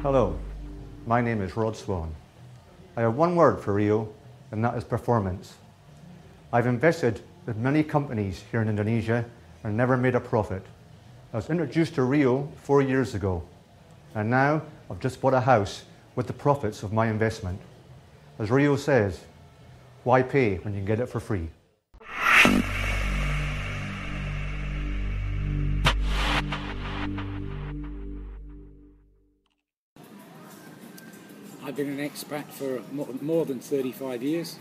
Hello, my name is Rod Sloan. I have one word for RIO, and that is performance. I've invested with many companies here in Indonesia and never made a profit. I was introduced to RIO 4 years ago, and now I've just bought a house with the profits of my investment. As RIO says, why pay when you can get it for free? I've been an expat for more than 35 years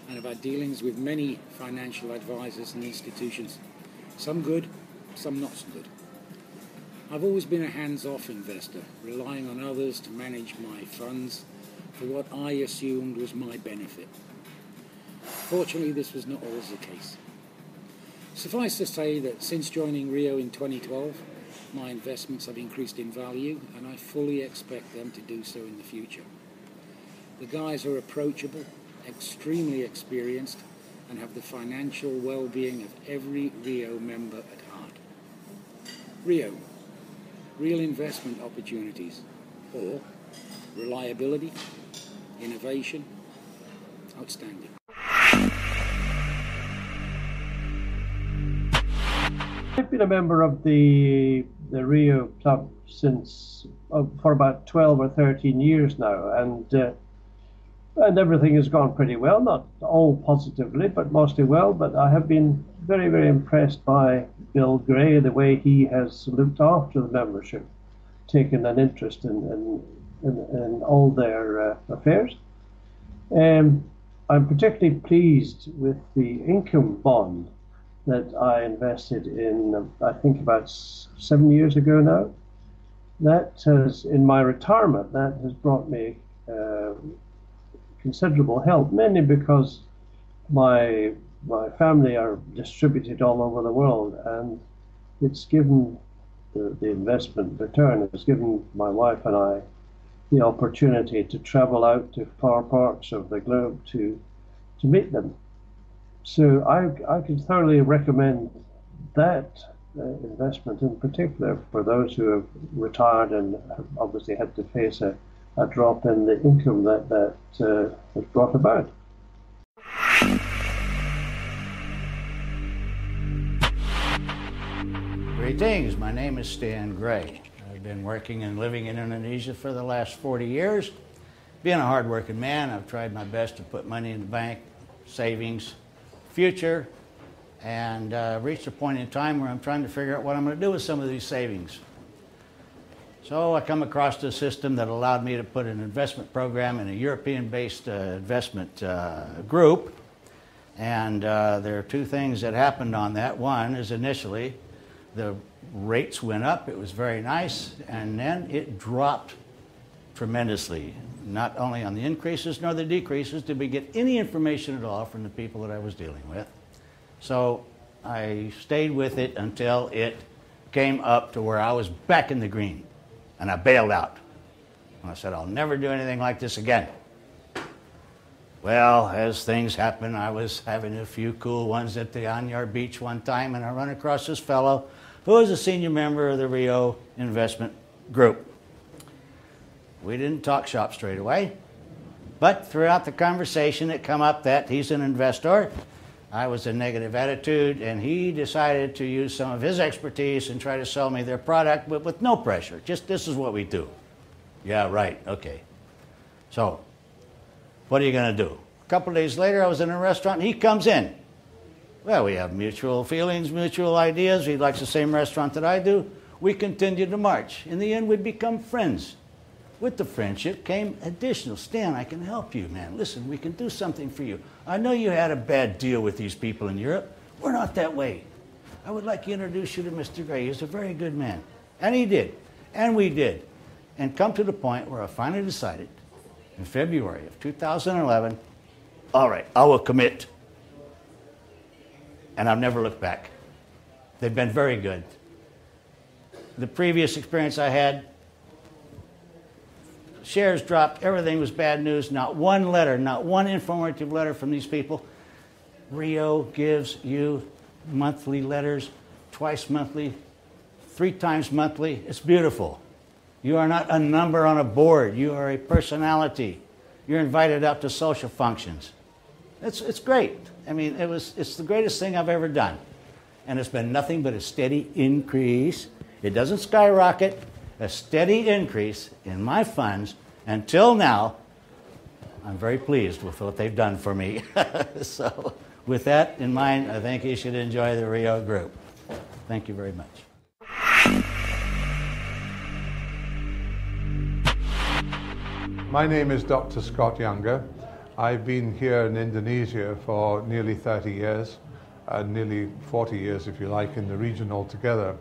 and have had dealings with many financial advisors and institutions, some good, some not so good. I've always been a hands-off investor, relying on others to manage my funds for what I assumed was my benefit. Fortunately, this was not always the case. Suffice to say that since joining RIO in 2012, my investments have increased in value, and I fully expect them to do so in the future. The guys are approachable, extremely experienced, and have the financial well-being of every RIO member at heart. RIO, real investment opportunities, or reliability, innovation, outstanding. I've been a member of the RIO Club since for about 12 or 13 years now, and everything has gone pretty well, not all positively, but mostly well. But I have been very, very impressed by Bill Gray, the way he has looked after the membership, taken an interest in all their affairs. I'm particularly pleased with the income bond that I invested in, I think about 7 years ago now. That has, in my retirement, that has brought me considerable help, mainly because my family are distributed all over the world, and it's given the investment return. It's given my wife and I the opportunity to travel out to far parts of the globe to meet them. So I can thoroughly recommend that investment in particular for those who have retired and have obviously had to face a drop in the income that was brought about. Greetings, my name is Stan Gray. I've been working and living in Indonesia for the last 40 years. Being a hard-working man, I've tried my best to put money in the bank, savings, future, and reached a point in time where I'm trying to figure out what I'm going to do with some of these savings. So I come across a system that allowed me to put an investment program in a European-based investment group, and there are two things that happened on that. One is initially the rates went up, it was very nice, and then it dropped tremendously. Not only on the increases nor the decreases did we get any information at all from the people that I was dealing with. So I stayed with it until it came up to where I was back in the green, and I bailed out. And I said, I'll never do anything like this again. Well, as things happen, I was having a few cool ones at the Anyar Beach one time, and I run across this fellow who was a senior member of the RIO investment group. We didn't talk shop straight away, but throughout the conversation it come up that he's an investor. I was a negative attitude, and he decided to use some of his expertise and try to sell me their product, but with no pressure. Just, this is what we do. Yeah, right, okay. So, what are you going to do? A couple of days later, I was in a restaurant, and he comes in. Well, we have mutual feelings, mutual ideas. He likes the same restaurant that I do. We continued to march. In the end, we'd become friends. With the friendship came additional. Stan, I can help you, man. Listen, we can do something for you. I know you had a bad deal with these people in Europe. We're not that way. I would like to introduce you to Mr. Gray. He's a very good man. And he did. And we did. And come to the point where I finally decided in February of 2011, all right, I will commit. And I've never looked back. They've been very good. The previous experience I had, shares dropped, everything was bad news, not one letter, not one informative letter from these people. RIO gives you monthly letters, twice monthly, 3 times monthly. It's beautiful. You are not a number on a board. You are a personality. You're invited out to social functions. It's great. I mean, it's the greatest thing I've ever done. And it's been nothing but a steady increase. It doesn't skyrocket, a steady increase in my funds until now. I'm very pleased with what they've done for me. So with that in mind, I think you should enjoy the RIO group. Thank you very much. My name is Dr. Scott Younger. I've been here in Indonesia for nearly 30 years, nearly 40 years if you like, in the region altogether.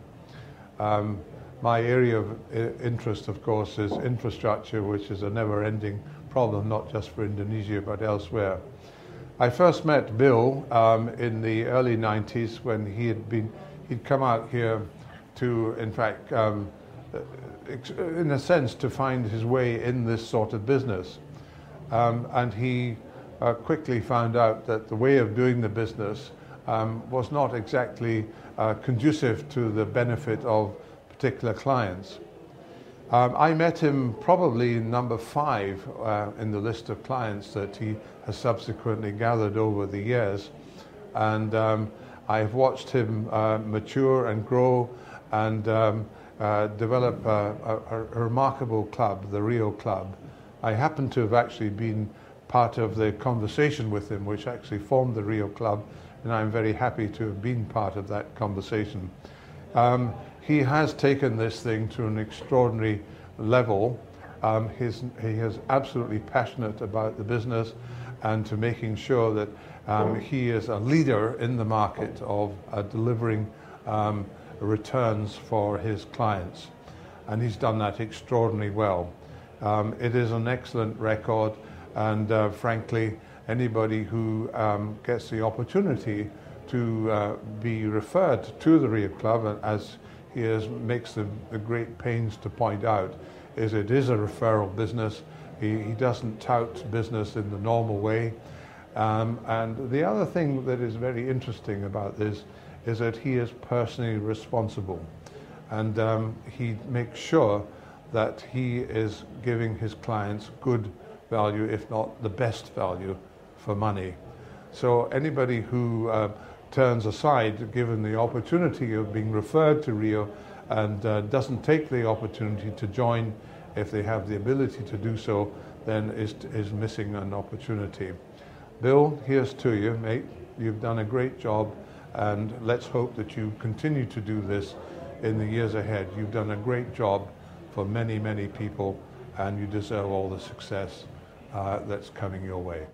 My area of interest, of course, is infrastructure, which is a never-ending problem, not just for Indonesia but elsewhere. I first met Bill in the early 90s when he'd come out here to, in fact, in a sense, to find his way in this sort of business. And he quickly found out that the way of doing the business was not exactly conducive to the benefit of particular clients. I met him probably number 5 in the list of clients that he has subsequently gathered over the years. And I've watched him mature and grow and develop a remarkable club, the RIO Club. I happen to have actually been part of the conversation with him, which actually formed the RIO Club, and I'm very happy to have been part of that conversation. He has taken this thing to an extraordinary level. He is absolutely passionate about the business and to making sure that he is a leader in the market of delivering returns for his clients. And he's done that extraordinarily well. It is an excellent record, and frankly, anybody who gets the opportunity to be referred to the RIO Club, and as he makes the great pains to point out, it is a referral business. He doesn't tout business in the normal way. And the other thing that is very interesting about this is that he is personally responsible, and he makes sure that he is giving his clients good value, if not the best value for money. So anybody who turns aside, given the opportunity of being referred to RIO, and doesn't take the opportunity to join if they have the ability to do so, then is missing an opportunity. Bill, here's to you, mate. You've done a great job, and let's hope that you continue to do this in the years ahead. You've done a great job for many, many people, and you deserve all the success that's coming your way.